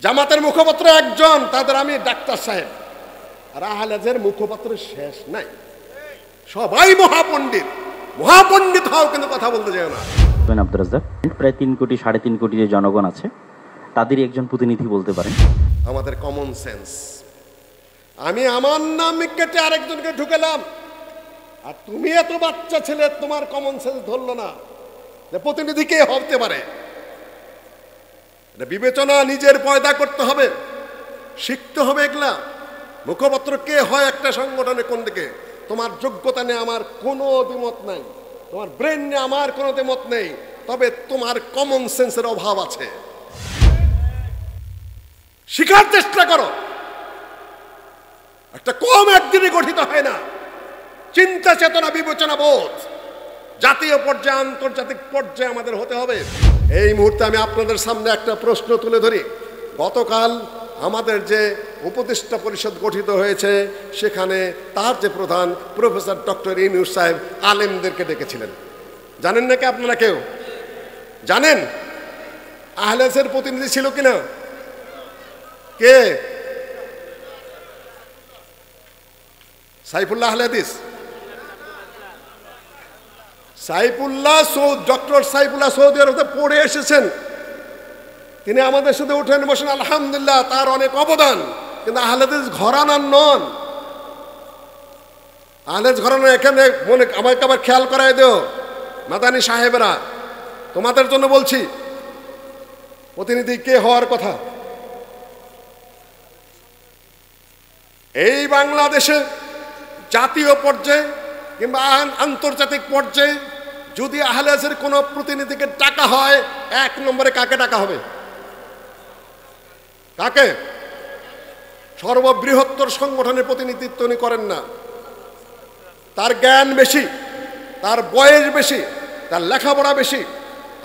জামাতের মুখপাত্র একজন, তাদের আমি ডাক্তার সাহেব, আর আহলে হাদিসের মুখপাত্র শেষ নাই, সবাই মহাপণ্ডিত। মহাপণ্ডিত হও কিন্তু কথা বলতে যেও না। আব্দুর রাজ্জাক, প্রায় 3 কোটি 3.5 কোটি যে জনগণ আছে তাদেরই একজন প্রতিনিধি বলতে পারেন। আমাদের কমন সেন্স। আমি আমার নাম কেটে আরেকজনকে ঢুকেলাম, আর তুমি এত বাচ্চা ছেলে, তোমার কমন সেন্স ধরলো না যে প্রতিনিধি কে হতে পারে। বিবেচনা নিজের পয়দা করতে হবে, শিখতে হবে এগুলা। মুখপাত্র কে হয় একটা সংগঠনে কোন দিকে, তোমার যোগ্যতা নিয়ে আমার কোনো দ্বিমত নাই, তোমার ব্রেন নিয়ে আমার কোনো দ্বিমত নেই, তবে তোমার কমন সেন্সের অভাব আছে। শিখার চেষ্টা করো। একটা কম একদিনে গঠিত হয় না। চিন্তা চেতনা, বিবেচনা বোধ জাতীয় পর্যায়ে আন্তর্জাতিক পর্যায়ে আমাদের হতে হবে। এই মুহূর্তে আমি আপনাদের সামনে একটা প্রশ্ন তুলে ধরি। গতকাল আমাদের যে উপদেষ্টা পরিষদ গঠিত হয়েছে, সেখানে তার যে প্রধান প্রফেসর ডক্টর ইউনূস সাহেব আলেমদেরকে ডেকেছিলেন। জানেন নাকি আপনারা? কেউ জানেন আহলে হাদিসের প্রতিনিধি ছিল কিনা? কে? সাইফুল্লাহ আহলে হাদিস। ডক্টর সাইফুল্লাহ সৌদি আরবে পড়ে এসেছেন, তিনি আমাদের সাথে উঠেন বসেন, আলহামদুলিল্লাহ, তার অনেক অবদান। কিন্তু আহলে হাদিস ঘরানার নন। আহলে হাদিস ঘরানা এখানে মনে আমাকে আবার খেয়াল করায় দেও মাদানী সাহেবেরা, তোমাদের জন্য বলছি, প্রতিনিধি কে হওয়ার কথা। এই বাংলাদেশে জাতীয় পর্যায়ে কিংবা আন্তর্জাতিক পর্যায়ে যদি আহলে হাদিসের কোনো প্রতিনিধিকে ডাকা হয়, 1 নম্বরে কাকে ডাকা হবে? কাকে? সর্ববৃহত্তর সংগঠনের প্রতিনিধিত্ব উনি করেন না। তার জ্ঞান বেশি, তার বয়স বেশি, তার লেখাপড়া বেশি।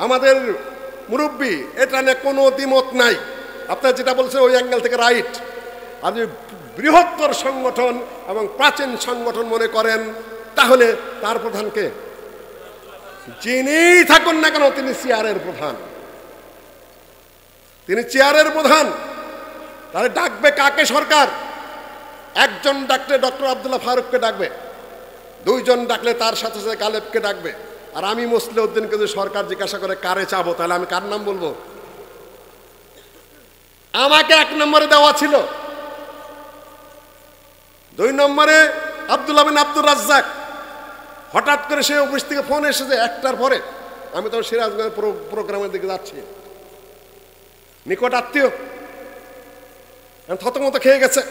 আমাদের মুরব্বী, এটা নিয়ে কোনো দ্বিমত নাই। আপনার যেটা বলছেন ওই অ্যাঙ্গেল থেকে রাইট। আর যদি বৃহত্তর সংগঠন এবং প্রাচীন সংগঠন মনে করেন, তাহলে তার প্রধানকে যিনি থাকুন না কেন, তিনি চেয়ারের প্রধান। তিনি চেয়ারের প্রধান। তাহলে ডাকবে কাকে সরকার? একজন ডাকলে ডক্টর আব্দুল্লাহ ফারুককে ডাকবে, 2 জন ডাকলে তার সাথে সাথে গালেবকে ডাকবে। আর আমি মুসলিউদ্দিনকে যদি সরকার জিজ্ঞাসা করে কারে চাবো, তাহলে আমি কার নাম বলবো? আমাকে 1 নম্বরে দেওয়া ছিল। 2 নম্বরে আব্দুল্লাহ বিন আব্দুর রাজ্জাক। হঠাৎ করে সে অফিস থেকে ফোন এসেছে 1টার পরে, আমি তো সিরাজগঞ্জের প্রোগ্রামের দিকে যাচ্ছি, নিকট আত্মীয়, থতমত খেয়ে গেছে।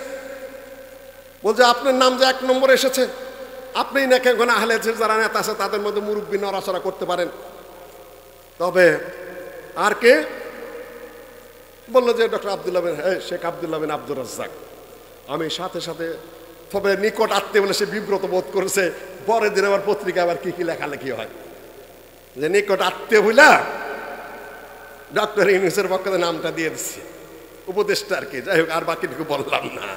বলছে আপনার নাম যে 1 নম্বরে এসেছে, আপনি নাকি ওখানে আহলে হাদিসের যারা নেতা আছে তাদের মধ্যে মুরব্বী নড়াচড়া করতে পারেন, তবে আর কে? বললো যে ডক্টর আব্দুল্লাহ বিন শেখ আব্দুল্লাহ বিন আব্দুর রাজ্জাক। আমি সাথে সাথে, তবে নিকট আত্মীয় বলে সে বিব্রত বোধ করেছে। পরের দিন আবার পত্রিকা আবার কি কি লেখালেখি হয় যে নিকট আত্মীয় বুঝলা ডক্টর ইউনূসের পক্ষে নামটা দিয়ে দিচ্ছি, উপদেষ্টা আর কি। যাই হোক, আর বাকিটুকু বললাম না।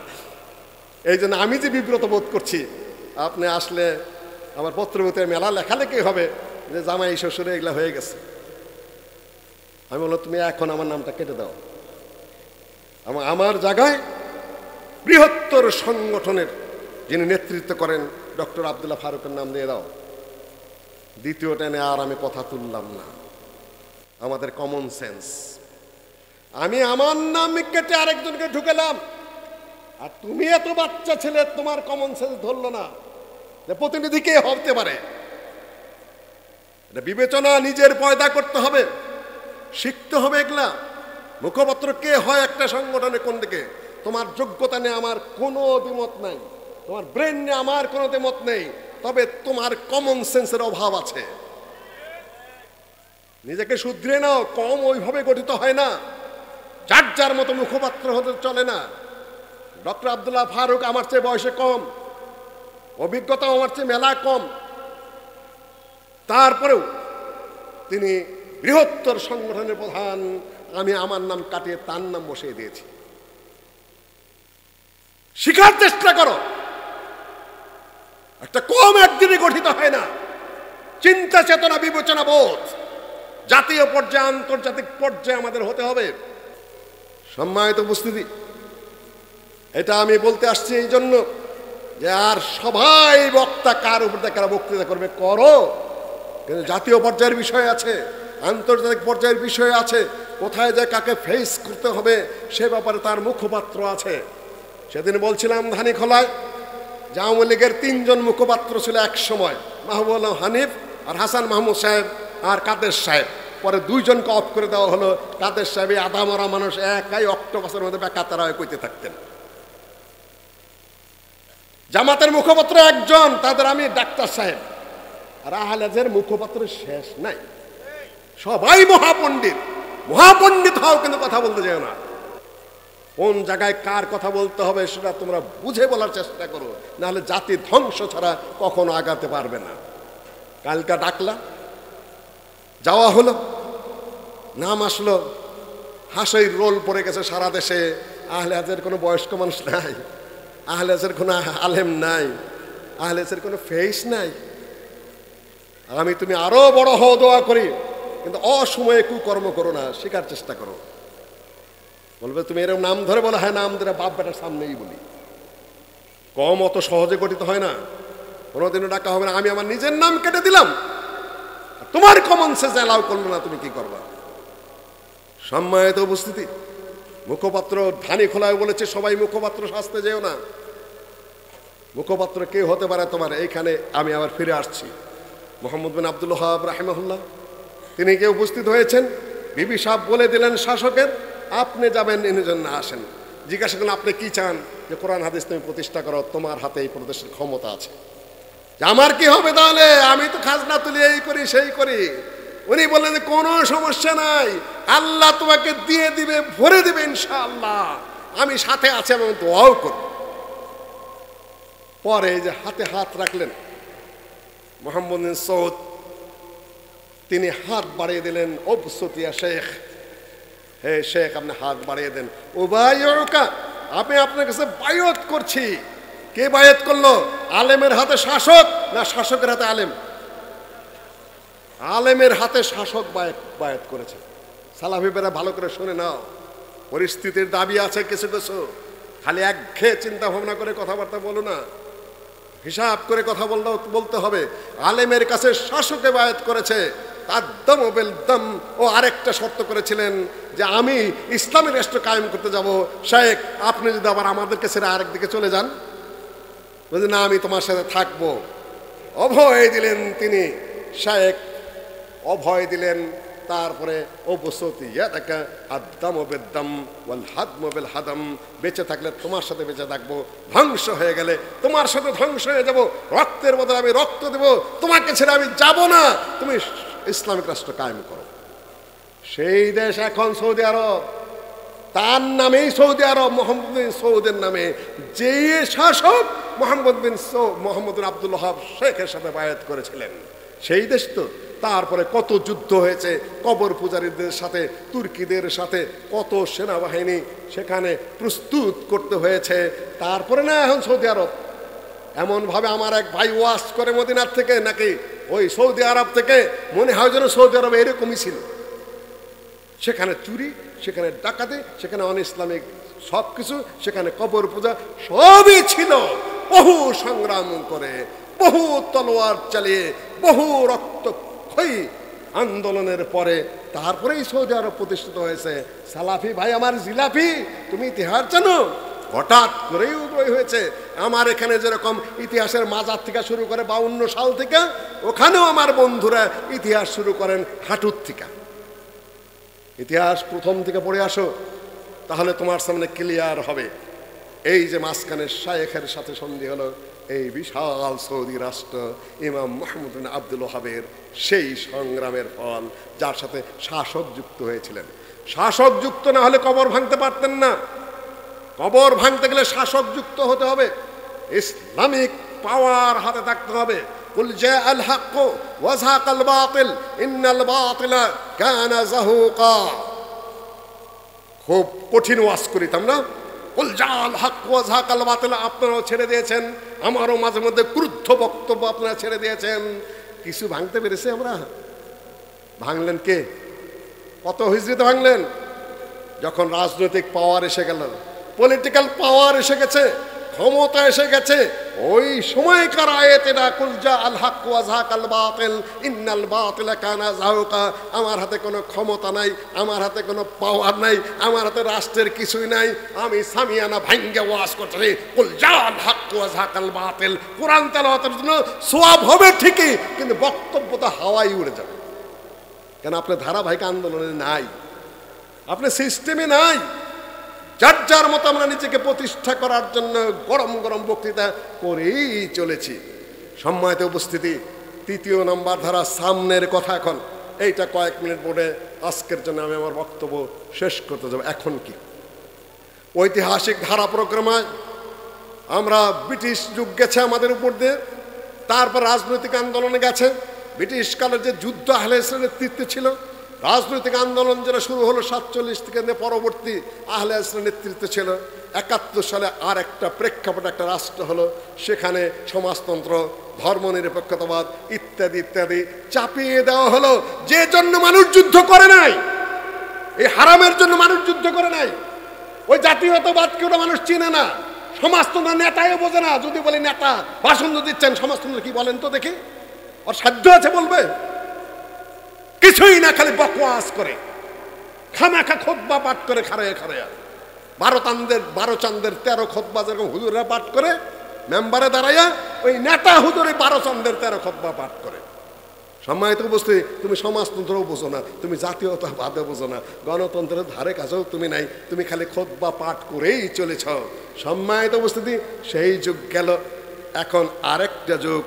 এই জন্য আমি যে বিব্রত বোধ করছি, আপনি আসলে আমার পত্রপত্রে মেলা লেখালেখি হবে যে জামাই শ্বশুরে এগুলা হয়ে গেছে। আমি বললাম তুমি এখন আমার নামটা কেটে দাও, আমার জায়গায় বৃহত্তর সংগঠনের যিনি নেতৃত্ব করেন ডক্টর আব্দুল্লাহ ফারুকের নাম দিয়ে দাও। দ্বিতীয়টা নিয়ে আর আমি কথা তুললাম না। আমাদের কমন সেন্স। আমি আমার নাম কেটে আরেকজনকে ঢুকেলাম, আর তুমি এত বাচ্চা ছেলে, তোমার কমন সেন্স ধরলো না যে প্রতিনিধি কে হতে পারে। বিবেচনা নিজের পয়দা করতে হবে, শিখতে হবে এগুলা। মুখপাত্র কে হয় একটা সংগঠনে কোন দিকে, তোমার যোগ্যতা নিয়ে আমার কোনো দ্বিমত নাই, তোমার ব্রেন নিয়ে আমার কোনো দ্বিমত নেই, তবে তোমার কমন সেন্সের অভাব আছে। নিজেকে শুধরে নাও। কম ওইভাবে গঠিত হয় না, যার যার মতো মুখপাত্র হতে চলে না। ডক্টর আব্দুল্লাহ ফারুক আমার চেয়ে বয়সে কম, অভিজ্ঞতা আমার চেয়ে মেলা কম, তারপরেও তিনি বৃহত্তর সংগঠনের প্রধান। আমি আমার নাম কাটিয়ে তার নাম বসিয়ে দিয়েছি। শিখার চেষ্টা করো। একটা কম একদিনে গঠিত হয় না। চিন্তা চেতনা, বিবেচনা বোধ জাতীয় পর্যায়ে আন্তর্জাতিক পর্যায়ে আমাদের হতে হবে। সম্মানিত উপস্থিতি, এটা আমি বলতে আসছি এই জন্য যে আর সবাই বক্তা কার উপর কারা বক্তৃতা করবে করো, কিন্তু জাতীয় পর্যায়ের বিষয় আছে, আন্তর্জাতিক পর্যায়ের বিষয় আছে, কোথায় যায় কাকে ফেস করতে হবে সে ব্যাপারে তার মুখপাত্র আছে। সেদিন বলছিলাম ধানীখোলায় যে আওয়ামী লীগের 3 জন মুখপাত্র ছিল এক সময়, মাহবুব আলম হানিফ আর হাসান মাহমুদ সাহেব আর কাদের সাহেব। পরে 2 জনকে অফ করে দেওয়া হলো। কাদের সাহেব এই আধা মরা মানুষ একাই অক্টোপাসের মধ্যে বেকাতারা হয়ে কইতে থাকতেন। জামাতের মুখপাত্র একজন, তাদের আমি ডাক্তার সাহেব। আর আহলেজের মুখপাত্র শেষ নাই, সবাই মহাপণ্ডিত। মহাপণ্ডিত হও কিন্তু কথা বলতে যাও না। কোন জায়গায় কার কথা বলতে হবে সেটা তোমরা বুঝে বলার চেষ্টা করো, নাহলে জাতি ধ্বংস ছাড়া কখনো আগাতে পারবে না। কালকা ডাকলা, যাওয়া হলো, নাম আসলো, হাসির রোল পড়ে গেছে সারা দেশে। আহলে হাদিসের কোনো বয়স্ক মানুষ নাই, আহলে হাদিসের কোনো আলেম নাই, আহলে হাদিসের কোনো ফেস নাই। আমি তুমি আরো বড় হও দোয়া করি, কিন্তু অসময়ে কুকর্ম করো না, শেখার চেষ্টা করো। বলবে তুমি এরকম নাম ধরে বলো, হ্যাঁ নাম ধরে বাপ বেটার সামনেই বলি। কম অত সহজে গঠিত হয় না, কোনোদিনও ডাকা হবে না। আমি আমার নিজের নাম কেটে দিলাম, তোমার কমন সেন্স অ্যালাউ করলো না, তুমি কি করবা? সম্মানিত উপস্থিতি, মুখপাত্র ধানীখোলায় বলেছে সবাই মুখপাত্র সাজতে যেও না। মুখপাত্র কে হতে পারে তোমার? এইখানে আমি আবার ফিরে আসছি। মোহাম্মদ বিন আব্দুল ওয়াহাব রাহিমাহুল্লাহ তিনি কে উপস্থিত হয়েছেন, বিবি সাহেব বলে দিলেন শাসকের, আপনি যাবেন, ইনি জন্য আসেন। জিজ্ঞাসা করলেন আপনি কি চান? যে কোরআন হাদিস তুমি প্রতিষ্ঠা করো, তোমার হাতে এই প্রদেশের ক্ষমতা আছে। আমার কি হবে তাহলে? আমি তো খাজনা তুলি, এই করি সেই করি। উনি বললেন কোনো সমস্যা নাই, আল্লাহ তোমাকে দিয়ে দিবে, ভরে দিবে ইনশাআল্লাহ, আমি সাথে আছি এবং দোয়াও করব। পরে যে হাতে হাত রাখলেন মোহাম্মদ বিন সৌদ, তিনি হাত বাড়িয়ে দিলেন, ওবসতিয়া শেখ, হে শেখ আপনি হাত বাড়িয়ে দেন। উবাইউকা, আমি আপনার কাছে বায়াত করছি। কে বায়াত করলো? আলেমের হাতে শাসক না শাসকের হাতে আলেম? আলেমের হাতে শাসক বায়াত করেছে। সালাফি বেরা ভালো করে শুনে নাও, পরিস্থিতির দাবি আছে কিছু কিছু, খালি একঘেয়ে চিন্তা ভাবনা করে কথাবার্তা বলো না, হিসাব করে কথা বলতে হবে। আলেমের কাছে শাসকে বায়াত করেছে, তার দম বেল দম। ও আরেকটা শর্ত করেছিলেন যে আমি ইসলামী রাষ্ট্র কায়েম করতে যাব, শেখ আপনি যদি আবার আমাদেরকে ছেড়ে আরেক দিকে চলে যান, বলছি না আমি তোমার সাথে থাকবো। অভয় দিলেন তিনি, শেখ অভয় দিলেন। তারপরে বেঁচে থাকলে তোমার সাথে বেঁচে থাকবো, ধ্বংস হয়ে গেলে তোমার সাথে ধ্বংস হয়ে যাব, রক্তের বদলে আমি রক্ত দেব, তোমাকে ছেড়ে আমি যাব না, তুমি ইসলামিক রাষ্ট্র কায়েম করো। সেই দেশ এখন সৌদি আরব, তার নামেই সৌদি আরব, মোহাম্মদ বিন সৌদের নামে। যে শাসক মোহাম্মদ বিন আব্দুল ওয়াহাব শেখের সাথে বায়াত করেছিলেন, সেই দেশ তো। তারপরে কত যুদ্ধ হয়েছে কবর পূজারীদের সাথে, তুর্কিদের সাথে, কত সেনাবাহিনী সেখানে প্রস্তুত করতে হয়েছে। তারপরে না এখন সৌদি আরব। এমনভাবে আমার এক ভাই ওয়াজ করে মদিনার থেকে, নাকি ওই সৌদি আরব থেকে, মনে হয় যেন সৌদি আরব এরকমই ছিল। সেখানে চুরি, সেখানে ডাকাতি, সেখানে অন ইসলামিক সব কিছু, সেখানে কবর পূজা সবই ছিল। বহু সংগ্রাম করে, বহু তলোয়ার চালিয়ে, বহু রক্তক্ষয়ী আন্দোলনের পরে তারপরেই সৌদি আরব প্রতিষ্ঠিত হয়েছে। সালাফি ভাই আমার জিলাপি, তুমি ইতিহাস জানো? হঠাৎ করেই উদয় হয়েছে। আমার এখানে যেরকম ইতিহাসের মাজার থেকে শুরু করে 52 সাল থেকে, ওখানেও আমার বন্ধুরা ইতিহাস শুরু করেন হাঁটুর থেকে। ইতিহাস প্রথম থেকে পড়ে আসো, তাহলে তোমার সামনে ক্লিয়ার হবে। এই যে মাঝখানে শায়েখের সাথে সন্ধি হলো, এই বিশাল সৌদি রাষ্ট্র ইমাম মোহাম্মদ বিন আব্দুল ওয়াহাবের সেই সংগ্রামের ফল, যার সাথে শাসক যুক্ত হয়েছিলেন। শাসক যুক্ত না হলে কবর ভাঙতে পারতেন না। কবর ভাঙতে গেলে শাসক যুক্ত হতে হবে, ইসলামিক পাওয়ার হাতে থাকতে হবে। কুল জাআল হক ওয়া যাকাল বাতিল ইন্নাল বাতিলা কানা যাহুকা। খুব কঠিন ওয়াজ করিতাম না, কুল জাআল হক ওয়া যাকাল বাতিল আপনারাও ছেড়ে দিয়েছেন, আমারও মাঝে মধ্যে ক্রুদ্ধ বক্তব্য আপনারা ছেড়ে দিয়েছেন। কিছু ভাঙতে পেরেছি আমরা? ভাঙলেন কে? কত হিজরিতে ভাঙলেন? যখন রাজনৈতিক পাওয়ার এসে গেল, পলিটিক্যাল পাওয়ার এসে গেছে, ক্ষমতা এসে গেছে, ওই সময়কার আয়াতেরা কুল জা আল হক ওয়া যাকাল বাতিল ইন্নাল বাতিলা কানা যাহুকা। আমার হাতে কোনো ক্ষমতা নাই, আমার হাতে কোনো পাওয়ার নাই, আমার হাতে রাষ্ট্রের কিছুই নাই, আমি সামিয়ানা ভাঙ্গে ওয়াজ করছি কুল জা আল হক ওয়া যাকাল বাতিল। কোরআন তেলাওয়াতের জন্য সওয়াব হবে ঠিকই, কিন্তু বক্তব্য তো হাওয়ায় উড়ে যাবে। কেন? আপনার ধারাবাহিক আন্দোলনে নাই, আপনার সিস্টেমে নাই। যার যার মতো আমরা নিজেকে প্রতিষ্ঠা করার জন্য গরম গরম বক্তৃতা করেই চলেছি। সম্মানিত উপস্থিতি, ৩য় নম্বর ধারা সামনের কথা। এখন এইটা কয়েক মিনিট পরে আজকের জন্য আমি আমার বক্তব্য শেষ করতে যাব। এখন কি ঐতিহাসিক ধারা প্রক্রমায় আমরা ব্রিটিশ যুগ গেছে আমাদের উপর দিয়ে, তারপর রাজনৈতিক আন্দোলনে গেছে। ব্রিটিশ কালের যে যুদ্ধ আহলে হাদিসের নেতৃত্বে ছিল, রাজনৈতিক আন্দোলন যেটা শুরু হলো 47 থেকে পরবর্তী আহলে হাদিসের নেতৃত্বে ছিল। 71 সালে আর একটা প্রেক্ষাপট, একটা রাষ্ট্র হলো, সেখানে সমাজতন্ত্র, ধর্মনিরপেক্ষতাবাদ ইত্যাদি ইত্যাদি চাপিয়ে দেওয়া হলো। যে জন্য মানুষ যুদ্ধ করে নাই, এই হারামের জন্য মানুষ যুদ্ধ করে নাই। ওই জাতীয়তাবাদকে ওটা মানুষ চিনে না, সমাজতন্ত্র নেতাও বোঝে না। যদি বলি নেতা ভাষণ দিচ্ছেন, সমাজতন্ত্র কি বলেন তো দেখি, ওর সাধ্য আছে বলবে? কিছুই না, খালি বকওয়াস করে, খামাখা খুতবা পাঠ করে খারায়া খারায়া। 12 চাঁদের 13 খুতবা যেরকম হুজুররা পাঠ করে মেম্বারে দাঁড়াইয়া, ওই নেতা হুজুরে 12 চাঁদের 13 খুতবা পাঠ করে। সম্মানিত উপস্থিতি, তুমি সমাজতন্ত্রও বোঝো না, তুমি জাতীয়তাবাদও বোঝো না, গণতন্ত্রের ধারে কাছেও তুমি নাই, তুমি খালি খুতবা পাঠ করেই চলেছ। সম্মানিত উপস্থিতি, সেই যুগ গেল। এখন আরেকটা যুগ।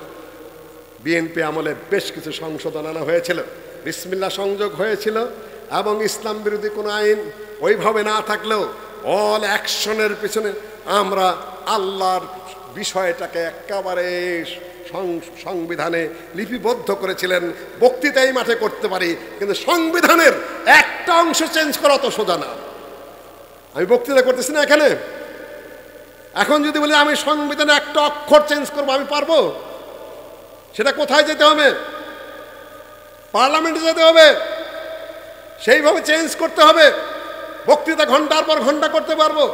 বিএনপি আমলে বেশ কিছু সংশোধন আনা হয়েছিল, বিসমিল্লাহ সংযোগ হয়েছিল, এবং ইসলাম বিরোধী কোনো আইন ওইভাবে না থাকলেও অল অ্যাকশনের পিছনে আমরা আল্লাহর বিষয়টাকে একেবারে সংবিধানে লিপিবদ্ধ করেছিলেন। বক্তৃতাই মাঠে করতে পারি, কিন্তু সংবিধানের একটা অংশ চেঞ্জ করা তো সোজা না। আমি বক্তৃতা করতেছি না এখানে, এখন যদি বলি আমি সংবিধানে একটা অক্ষর চেঞ্জ করবো, আমি পারবো? সেটা কোথায় যেতে হবে? পার্লামেন্টে যেতে হবে, সেইভাবে চেঞ্জ করতে হবে। বক্তৃতা ঘন্টার পর ঘন্টা করতে পারবো,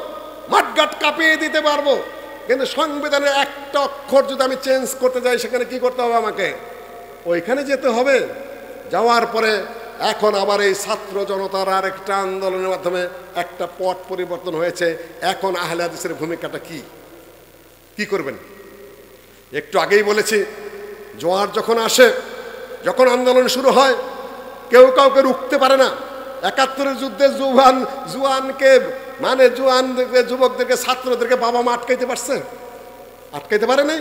মাঠঘাট কাঁপিয়ে দিতে পারবো, কিন্তু সংবিধানের একটা অক্ষর যদি আমি চেঞ্জ করতে যাই, সেখানে কি করতে হবে? আমাকে ওইখানে যেতে হবে। যাওয়ার পরে এখন আবার এই ছাত্র জনতার আর একটা আন্দোলনের মাধ্যমে একটা পট পরিবর্তন হয়েছে। এখন আহলে হাদিসের ভূমিকাটা কি করবেন? একটু আগেই বলেছি, জোয়ার যখন আসে, যখন আন্দোলন শুরু হয়, কেউ কাউকে রুখতে পারে না। 71-এর যুদ্ধে জুয়ানকে মানে যুবকদেরকে, ছাত্রদেরকে বাবা মা আটকাইতে পারছে? আটকাইতে পারে নাই।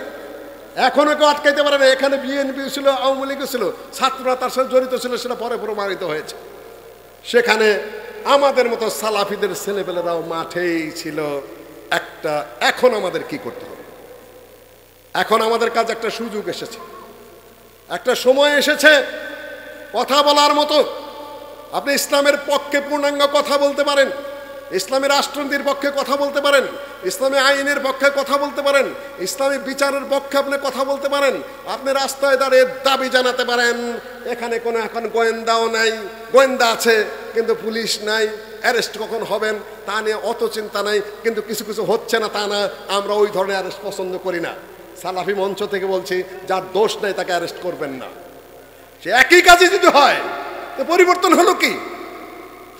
এখনো কেউ আটকাইতে পারে না। এখানে বিএনপি ছিল, আওয়ামী লীগ ছিল, ছাত্ররা তার সাথে জড়িত ছিল, সেটা পরে প্রমাণিত হয়েছে। সেখানে আমাদের মতো সালাফিদের ছেলেপেলেরাও মাঠেই ছিল একটা। এখন আমাদের কি করতে হবে? এখন আমাদের কাছে একটা সুযোগ এসেছে, একটা সময় এসেছে কথা বলার মতো। আপনি ইসলামের পক্ষে পূর্ণাঙ্গ কথা বলতে পারেন, ইসলামী রাষ্ট্রনীতির পক্ষে কথা বলতে পারেন, ইসলামী আইনের পক্ষে কথা বলতে পারেন, ইসলামী বিচারের পক্ষে আপনি কথা বলতে পারেন। আপনি রাস্তায় দাঁড়িয়ে দাবি জানাতে পারেন। এখানে কোনো এখন গোয়েন্দাও নাই, গোয়েন্দা আছে কিন্তু পুলিশ নাই, অ্যারেস্ট কখন হবেন তা নিয়ে অত চিন্তা নাই। কিন্তু কিছু কিছু হচ্ছে না তা না, আমরা ওই ধরনের অ্যারেস্ট পছন্দ করি না। সালাফি মঞ্চ থেকে বলছি, যার দোষ নেই তাকে অ্যারেস্ট করবেন না। সে একই কাজে যদি হয়, তো পরিবর্তন হলো কি?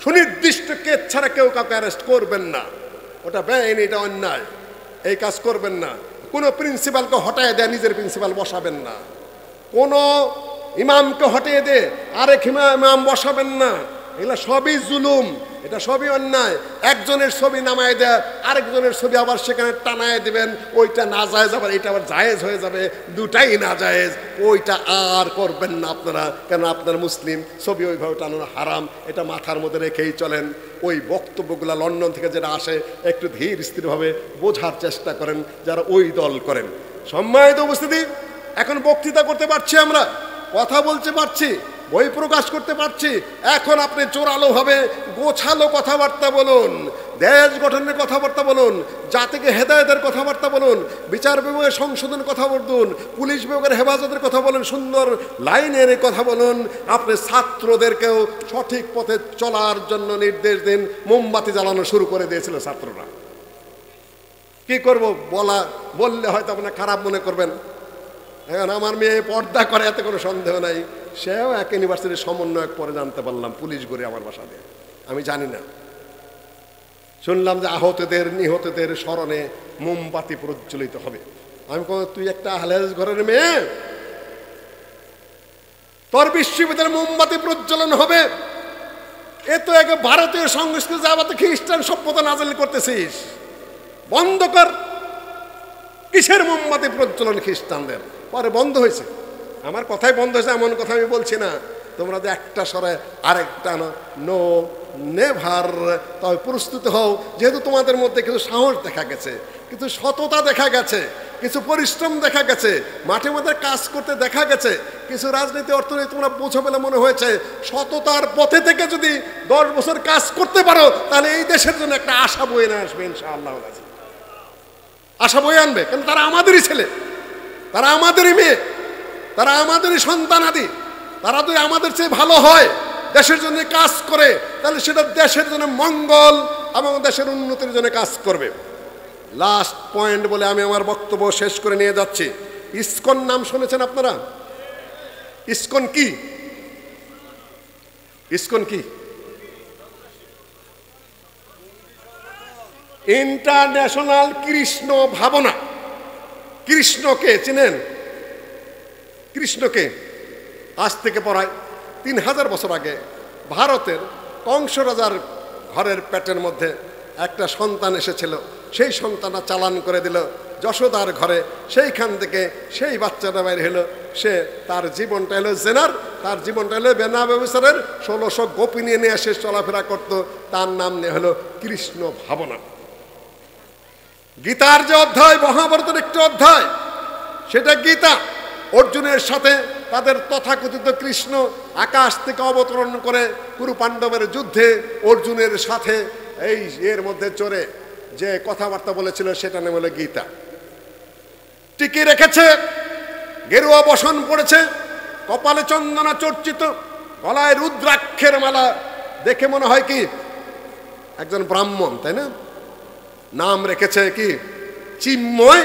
সুনির্দিষ্ট কেস ছাড়া কেউ কাউকে অ্যারেস্ট করবেন না। ওটা বেআইনি, এটা অন্যায়, এই কাজ করবেন না। কোনো প্রিন্সিপালকে হটায় দেয় নিজের প্রিন্সিপাল বসাবেন না। কোনো ইমামকে হটিয়ে দে আরেক ইমাম বসাবেন না। এগুলো সবই জুলুম, এটা সবই অন্যায়। একজনের ছবি নামায় দেয়, আরেকজনের ছবি আবার সেখানে টানায় দেবেন, ওইটা না জায়েজ, আবার এটা আবার জায়েজ হয়ে যাবে, দুটাই না জায়েজ। ওইটা আর করবেন না আপনারা, কেন আপনারা মুসলিম, ছবি ওইভাবে টানানো হারাম। এটা মাথার মধ্যে রেখেই চলেন। ওই বক্তব্যগুলো লন্ডন থেকে যেটা আসে, একটু ধীর স্থিরভাবে বোঝার চেষ্টা করেন যারা ওই দল করেন। সম্মানিত উপস্থিতি, এখন বক্তৃতা করতে পারছি, আমরা কথা বলতে পারছি, বই প্রকাশ করতে পারছি। এখন আপনি জোরালো ভাবে গোছালো কথাবার্তা বলুন, দেশ গঠনের কথাবার্তা বলুন, জাতিকে হেদায়েতের কথাবার্তা বলুন, বিচার বিভাগের সংশোধন কথা বলুন, পুলিশ বিভাগের হেফাজতের কথা বলুন, সুন্দর লাইনের কথা বলুন। আপনি ছাত্রদেরকেও সঠিক পথে চলার জন্য নির্দেশ দিন। মোমবাতি জ্বালানো শুরু করে দিয়েছিল ছাত্ররা। কি করব, বললে হয়তো আপনার খারাপ মনে করবেন। এখন আমার মেয়ে পর্দা করে, এতে কোনো সন্দেহ নাই। সেও এক ইউনিভার্সিটির সমন্বয়ক, পরে জানতে পারলাম পুলিশ করে আমার বাসা দিয়ে। আমি জানি না। শুনলাম যে আহতদের নিহতদের স্মরণে মোমবাতি প্রজ্বলিত হবে। আমি বললাম, তুই একটা আহলে হাদিস ঘরের মেয়ে, তোর বিশ্ববিদ্যালয়ে মোমবাতি প্রজ্বলন হবে? এ তো এক ভারতীয় সংস্কৃতি, যাবতে খ্রিস্টান সভ্যতা নাজিল করতেছিস, বন্ধ কর। কিসের মোমবাতি প্রজ্বলন খ্রিস্টানদের? পরে বন্ধ হয়েছে। আমার কথাই বন্ধ হয়েছে এমন কথা আমি বলছি না। তোমরা যে একটা সরে আরেকটা নো নেভার। তবে প্রস্তুত হও, যেহেতু তোমাদের মধ্যে কিছু সাহস দেখা গেছে, কিছু সততা দেখা গেছে, কিছু পরিশ্রম দেখা গেছে, মাঠে মাঠে কাজ করতে দেখা গেছে, কিছু রাজনীতি অর্থনীতি তোমরা বোঝো বলে মনে হয়েছে। সততার পথে থেকে যদি 10 বছর কাজ করতে পারো, তাহলে এই দেশের জন্য একটা আশা বয়ে নিয়ে আসবে ইনশাআল্লাহ। আশা বয়ে আনবে, কারণ তারা আমাদেরই ছেলে, তারা আমাদেরই মেয়ে, তারা আমাদেরই সন্তানাদি। তারা যদি আমাদের চেয়ে ভালো হয়, দেশের জন্য কাজ করে, তাহলে সেটা দেশের জন্য মঙ্গল এবং দেশের উন্নতির জন্য কাজ করবে। লাস্ট পয়েন্ট বলে আমি আমার বক্তব্য শেষ করে নিয়ে যাচ্ছি। ইসকন নাম শুনেছেন আপনারা? ইসকন কি? ইসকন কি? ইন্টারন্যাশনাল কৃষ্ণ ভাবনা। কৃষ্ণকে চিনেন? কৃষ্ণকে আজ থেকে প্রায় 3000 বছর আগে ভারতের কংস রাজার ঘরের পেটের মধ্যে একটা সন্তান এসেছিল। সেই সন্তানটা চালান করে দিল যশোদার ঘরে। সেইখান থেকে সেই বাচ্চাটা বাইরে হলো। সে তার জীবনটা হলো জেনার, তার জীবনটা হলো বেনা ব্যবসারের। 1600 গোপী নিয়ে এসে চলাফেরা করত। তার নাম নিয়ে হলো কৃষ্ণ ভাবনা। গীতার যে অধ্যায়, মহাভারতের একটি অধ্যায়, সেটা গীতা। অর্জুনের সাথে তাদের তথাকথিত কৃষ্ণ আকাশ থেকে অবতরণ করে কুরু পাণ্ডবের যুদ্ধে অর্জুনের সাথে এই এর মধ্যে চড়ে যে কথাবার্তা বলেছিল, সেটা নাম হলো গীতা। টিকে রেখেছে, গেরুয়া বসন পড়েছে, কপালে চন্দনা চর্চিত, গলায় রুদ্রাক্ষের মালা। দেখে মনে হয় কি একজন ব্রাহ্মণ, তাই না? নাম রেখেছে কি? চিন্ময়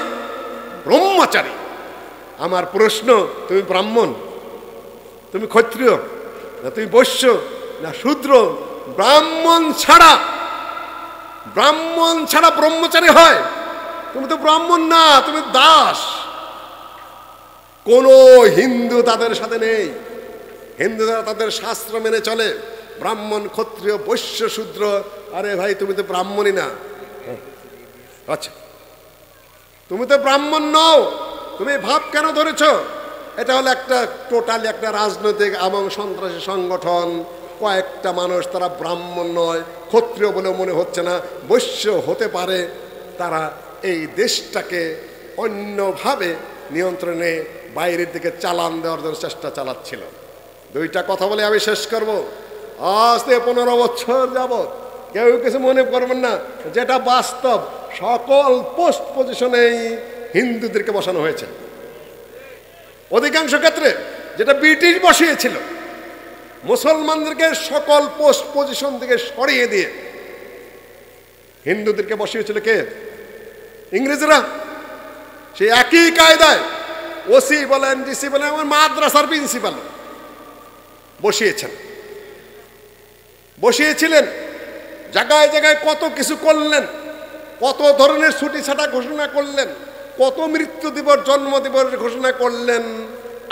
ব্রহ্মচারী। আমার প্রশ্ন, তুমি ব্রাহ্মণ, তুমি ক্ষত্রিয়, না তুমি বৈশ্য, না শূদ্র? ব্রাহ্মণ ছাড়া ব্রহ্মচারী হয়? তুমি তো ব্রাহ্মণ না, তুমি দাস। কোন হিন্দু তাদের সাথে নেই। হিন্দুরা তাদের শাস্ত্র মেনে চলে। ব্রাহ্মণ, ক্ষত্রিয়, বৈশ্য, শূদ্র। আরে ভাই, তুমি তো ব্রাহ্মণই না। আচ্ছা, তুমি তো ব্রাহ্মণ নও। তুমি ভাব কেন ধরেছ? এটা হলো একটা টোটালি একটা রাজনৈতিক এবং সন্ত্রাসী সংগঠন। কয়েকটা মানুষ, তারা ব্রাহ্মণ নয়, ক্ষত্রিয় বলে মনে হচ্ছে না, বৈশ্য হতে পারে। তারা এই দেশটাকে অন্যভাবে নিয়ন্ত্রণে বাইরের দিকে চালান দেওয়ার জন্য চেষ্টা চালাচ্ছিল। 2টা কথা বলে আমি শেষ করব। আজ থেকে 15 বছর যাবৎ কেউ কিছু মনে করবেন না, যেটা বাস্তব, সকল পোস্ট পজিশনেই হিন্দুদেরকে বসানো হয়েছে। অধিকাংশ ক্ষেত্রে যেটা ব্রিটিশ বসিয়েছিল, মুসলমানদেরকে সকল পোস্ট পজিশন থেকে সরিয়ে দিয়ে হিন্দুদেরকে বসিয়েছিল কে? ইংরেজরা। সেই একই কায়দায় ওসি বলেন, ডিসি বলেন, আমার মাদ্রাসার প্রিন্সিপাল বসিয়েছিলেন। জায়গায় জায়গায় কত কিছু করলেন, কত ধরনের ছুটি ছাটা ঘোষণা করলেন, কত মৃত্যু দিবস, জন্ম দিবস ঘোষণা করলেন।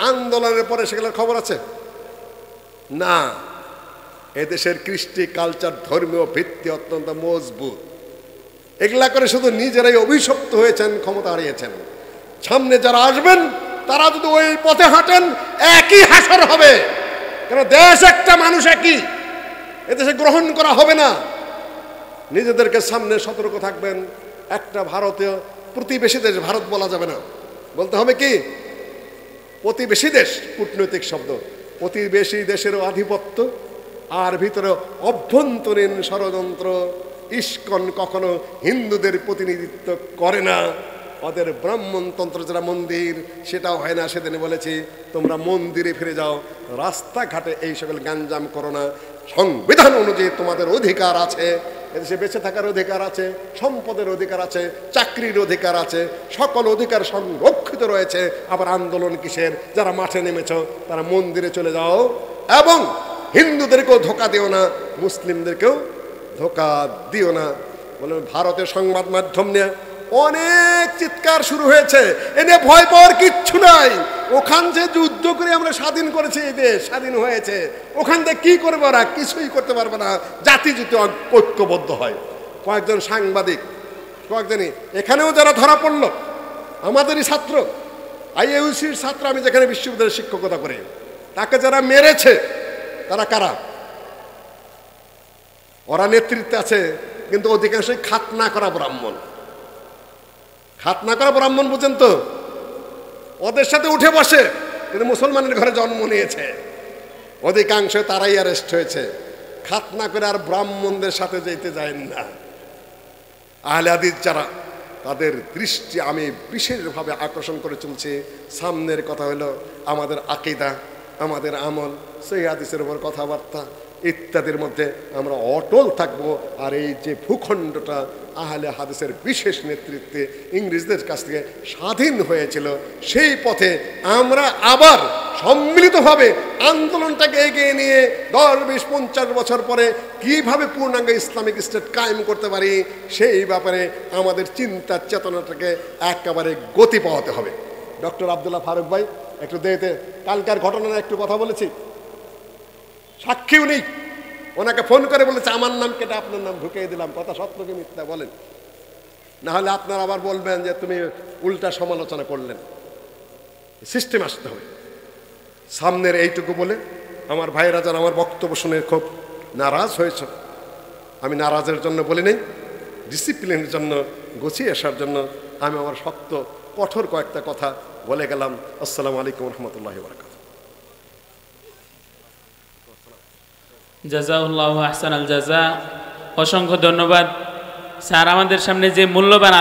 আন্দোলনের পরে সেগুলোর খবর আছে না। এদেশের কৃষ্টি, কালচার, ধর্মীয় ভিত্তি অত্যন্ত মজবুত। এগুলা করে শুধু নিজেরাই অভিশপ্ত হয়েছেন, ক্ষমতা হারিয়েছেন। সামনে যারা আসবেন, তারা যদি ওই পথে হাঁটেন, একই হাসর হবে। কেন? দেশ একটা, মানুষ একই। এদেশে গ্রহণ করা হবে না। নিজেদেরকে সামনে সতর্ক থাকবেন। একটা ভারতীয় প্রতিবেশী দেশ, ভারত বলা যাবে না, বলতে হবে কি প্রতিবেশী দেশ। কূটনৈতিক শব্দ। প্রতিবেশী দেশের আধিপত্য আর ভিতরে অভ্যন্তরীণ ষড়যন্ত্র, ইস্কন কখনো হিন্দুদের প্রতিনিধিত্ব করে না, ওদের ব্রাহ্মণতন্ত্র যারা মন্দির সেটাও হয় না। সেদিন বলেছি তোমরা মন্দিরে ফিরে যাও, রাস্তাঘাটে এই সকল গাঞ্জাম করো না। সংবিধান অনুযায়ী তোমাদের অধিকার আছে, এদেশে বেঁচে থাকার অধিকার আছে, সম্পদের অধিকার আছে, চাকরির অধিকার আছে, সকল অধিকার সংরক্ষিত রয়েছে। আবার আন্দোলন কিসের? যারা মাঠে নেমেছ তারা মন্দিরে চলে যাও, এবং হিন্দুদেরকেও ধোকা দিও না, মুসলিমদেরকেও ধোকা দিও না। বলে ভারতের সংবাদ মাধ্যম নিয়ে অনেক চিৎকার শুরু হয়েছে, এ নিয়ে ভয় পাওয়ার কিচ্ছু নাই। ওখান যে যুদ্ধ করে আমরা স্বাধীন করেছি, এই দেশ স্বাধীন হয়েছে, ওখান থেকে কি করবো? ওরা কিছুই করতে পারবে না, জাতি যদি ঐক্যবদ্ধ হয়। কয়েকজন সাংবাদিক, কয়েকজনই এখানেও যারা ধরা পড়ল, আমাদেরই ছাত্র, আইইউসির ছাত্র, আমি যেখানে বিশ্ববিদ্যালয়ে শিক্ষকতা করি, তাকে যারা মেরেছে তারা কারা? ওরা নেতৃত্বে আছে, কিন্তু অধিকাংশই খাতনা করা ব্রাহ্মণ। খাতনা করা ব্রাহ্মণ বুঝেন তো? ওদের সাথে উঠে বসে, কিন্তু মুসলমানের ঘরে জন্ম নিয়েছে, অধিকাংশ তারাই অ্যারেস্ট হয়েছে। খাতনা করে আর ব্রাহ্মণদের সাথে যেতে যায় না। আহলে হাদিস যারা, তাদের দৃষ্টি আমি বিশেষভাবে আকর্ষণ করে চলছি। সামনের কথা হলো আমাদের আকীদা, আমাদের আমল, সহিহ হাদিসের উপর কথাবার্তা ইত্যাদির মধ্যে আমরা অটল থাকবো। আর এই যে ভূখণ্ডটা আহলে হাদিসের বিশেষ নেতৃত্বে ইংরেজদের কাছ থেকে স্বাধীন হয়েছিল, সেই পথে আমরা আবার সম্মিলিতভাবে আন্দোলনটাকে এগিয়ে নিয়ে 10, 20, 50 বছর পরে কিভাবে পূর্ণাঙ্গ ইসলামিক স্টেট কায়েম করতে পারি, সেই ব্যাপারে আমাদের চিন্তা চেতনাটাকে একেবারে গতি পাওয়াতে হবে। ডক্টর আবদুল্লাহ ফারুক ভাই একটু দেখতে, কালকার ঘটনার একটু কথা বলেছি, সাক্ষী উনি, ওনাকে ফোন করে বলেছে আমার নাম কেটে আপনার নাম ঢুকিয়ে দিলাম, কথা সত্য কি মিথ্যা বলেন, না হলে আপনারা আবার বলবেন যে তুমি উল্টা সমালোচনা করলেন। সিস্টেম আসতে হবে। সামনের এইটুকু বলে আমার ভাইয়েরা যারা আমার বক্তব্য শুনে খুব নারাজ হয়েছ, আমি নারাজের জন্য বলি নেই, ডিসিপ্লিনের জন্য, গুছিয়ে আসার জন্য আমি আমার শক্ত কঠোর কয়েকটা কথা বলে গেলাম। আসসালামু আলাইকুম রহমতুল্লাহি ওয়া বারাকাতুহু। জাযাকাল্লাহু আহসানাল জাযা। অসংখ্য ধন্যবাদ স্যার, আমাদের সামনে যে মূল্যবান